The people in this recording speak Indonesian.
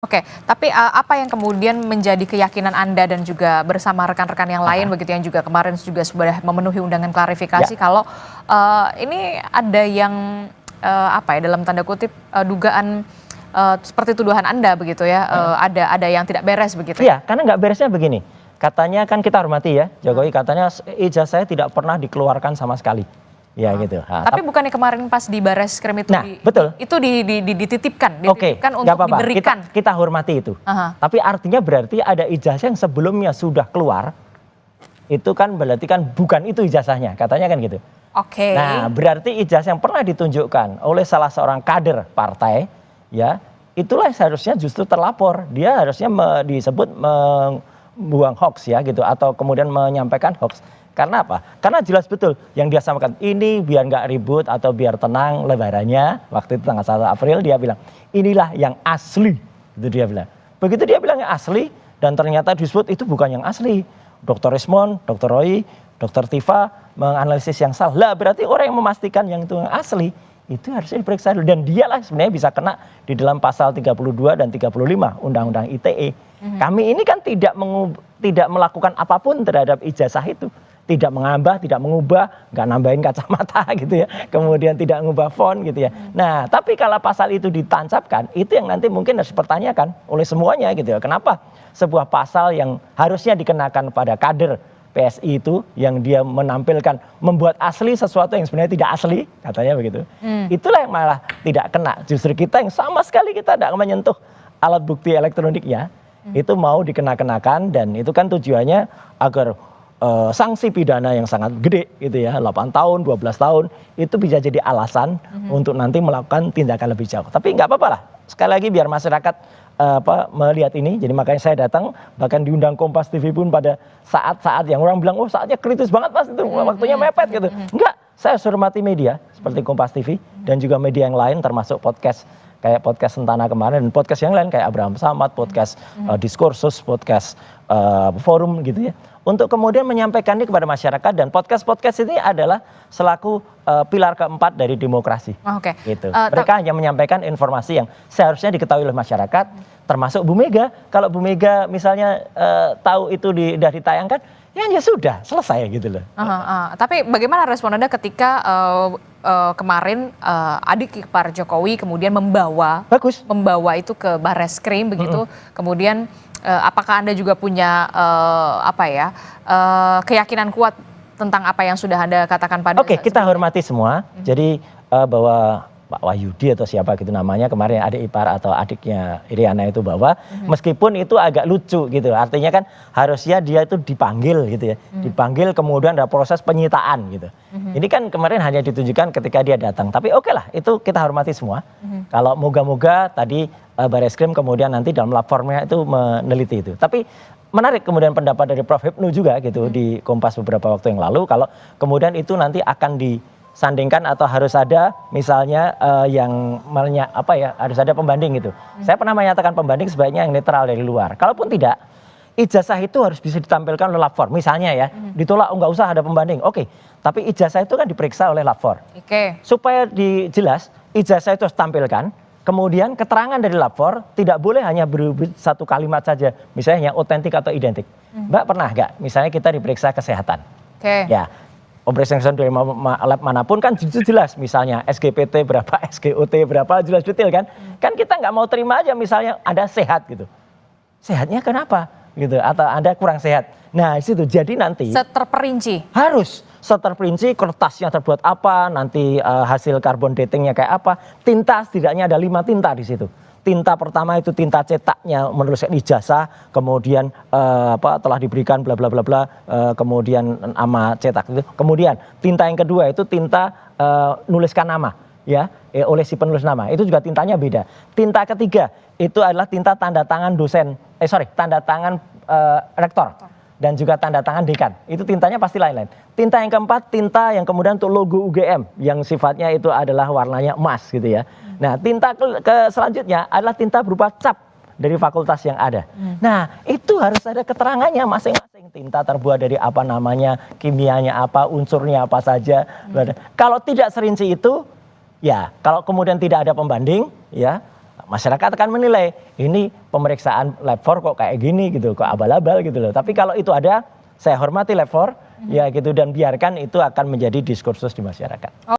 Oke, tapi apa yang kemudian menjadi keyakinan Anda dan juga bersama rekan-rekan yang lain begitu yang juga kemarin juga sudah memenuhi undangan klarifikasi kalau ini ada yang apa ya dalam tanda kutip dugaan seperti tuduhan Anda begitu ya, ada yang tidak beres begitu ya? Iya, karena nggak beresnya begini. Katanya kan kita hormati ya, Jokowi katanya ijazah saya tidak pernah dikeluarkan sama sekali. Ya gitu. Tapi bukannya kemarin pas di Bareskrim itu betul. Itu dititipkan Oke, untuk apa-apa. diberikan. Kita hormati itu. Tapi artinya berarti ada ijazah yang sebelumnya sudah keluar. Itu kan berarti kan bukan itu ijazahnya, katanya kan gitu. Oke. Nah, berarti ijazah yang pernah ditunjukkan oleh salah seorang kader partai, ya, itulah seharusnya justru terlapor. Dia harusnya disebut membuang hoax ya gitu atau kemudian menyampaikan hoax. Karena apa? Karena jelas betul yang dia sampaikan ini biar nggak ribut atau biar tenang lebarannya. Waktu itu tanggal 1 April dia bilang inilah yang asli. Itu dia bilang. Begitu dia bilang yang asli dan ternyata disebut itu bukan yang asli. Dr. Rismond, Dr. Roy, Dr. Tifa menganalisis yang salah. Lah berarti orang yang memastikan yang itu yang asli itu harusnya diperiksa dulu. Dan dialah sebenarnya bisa kena di dalam pasal 32 dan 35 Undang-Undang ITE. Kami ini kan tidak melakukan apapun terhadap ijazah itu. Tidak menambah, tidak mengubah, nggak nambahin kacamata gitu ya. Kemudian tidak mengubah font gitu ya. Nah, tapi kalau pasal itu ditancapkan, itu yang nanti mungkin harus dipertanyakan oleh semuanya gitu ya. Kenapa sebuah pasal yang harusnya dikenakan pada kader PSI itu, yang dia menampilkan, membuat asli sesuatu yang sebenarnya tidak asli, katanya begitu. Itulah yang malah tidak kena. Justru kita yang sama sekali kita tidak menyentuh alat bukti elektroniknya, itu mau dikenakan dan itu kan tujuannya agar sanksi pidana yang sangat gede gitu ya, 8 tahun, 12 tahun itu bisa jadi alasan untuk nanti melakukan tindakan lebih jauh. Tapi nggak apa-apa lah, sekali lagi biar masyarakat melihat ini. Jadi makanya saya datang, bahkan diundang Kompas TV pun pada saat-saat yang orang bilang, oh saatnya kritis banget Mas, itu waktunya mepet gitu. Enggak, saya hormati media seperti Kompas TV dan juga media yang lain termasuk podcast kayak podcast Sentana kemarin dan podcast yang lain kayak Abraham Samad, podcast Diskursus, podcast Forum gitu ya. Untuk kemudian menyampaikan ini kepada masyarakat dan podcast-podcast ini adalah selaku pilar keempat dari demokrasi. Oke. Gitu. Mereka hanya menyampaikan informasi yang seharusnya diketahui oleh masyarakat, termasuk Bu Mega. Kalau Bu Mega misalnya tahu itu sudah ditayangkan, ya sudah selesai gitu loh. Tapi bagaimana respon Anda ketika kemarin adik ipar Jokowi kemudian membawa itu ke Bareskrim begitu, kemudian apakah Anda juga punya keyakinan kuat tentang apa yang sudah Anda katakan pada Oke, kita hormati semua. Jadi bahwa Pak Wahyudi atau siapa gitu namanya kemarin adik ipar atau adiknya Iriana itu bahwa meskipun itu agak lucu gitu. Artinya kan harusnya dia itu dipanggil gitu ya. Dipanggil kemudian ada proses penyitaan gitu. Ini kan kemarin hanya ditunjukkan ketika dia datang. Tapi oke lah, itu kita hormati semua. Kalau moga-moga tadi Bareskrim kemudian nanti dalam lapornya itu meneliti itu. Tapi menarik kemudian pendapat dari Prof. Hipnu juga gitu di Kompas beberapa waktu yang lalu. Kalau kemudian itu nanti akan disandingkan atau harus ada misalnya harus ada pembanding gitu. Saya pernah menyatakan pembanding sebaiknya yang netral dari luar. Kalaupun tidak, ijazah itu harus bisa ditampilkan oleh lapor. Misalnya ya, ditolak nggak usah ada pembanding. Oke, tapi ijazah itu kan diperiksa oleh lapor. Supaya jelas, ijazah itu harus tampilkan. Kemudian keterangan dari lapor tidak boleh hanya berubah satu kalimat saja, misalnya yang otentik atau identik. Mbak pernah nggak? Misalnya kita diperiksa kesehatan. Ya, pemeriksaan dari lab manapun kan jelas, misalnya SGPT berapa, SGOT berapa, jelas detail kan. Kan kita nggak mau terima aja misalnya Anda sehat gitu. Sehatnya kenapa? Gitu, atau Anda kurang sehat. Nah, situ jadi nanti terperinci. Harus terperinci kertasnya terbuat apa, nanti hasil carbon datingnya kayak apa. Tinta setidaknya ada 5 tinta di situ. Tinta pertama itu tinta cetaknya menuliskan ijazah, kemudian telah diberikan bla bla bla bla, kemudian nama cetak itu. Kemudian tinta yang kedua itu tinta nuliskan nama ya, oleh si penulis nama. Itu juga tintanya beda. Tinta ketiga itu adalah tinta tanda tangan tanda tangan rektor dan juga tanda tangan dekan. Itu tintanya pasti lain-lain. Tinta yang keempat, tinta yang kemudian untuk logo UGM yang sifatnya itu adalah warnanya emas gitu ya. Nah, tinta selanjutnya adalah tinta berupa cap dari fakultas yang ada. Nah, itu harus ada keterangannya masing-masing. Tinta terbuat dari apa namanya, kimianya apa, unsurnya apa saja. Kalau tidak serinci itu, ya kalau kemudian tidak ada pembanding, ya masyarakat akan menilai ini pemeriksaan lab 4 kok kayak gini gitu, kok abal-abal gitu loh. Tapi kalau itu ada, saya hormati lab 4 ya gitu, dan biarkan itu akan menjadi diskursus di masyarakat.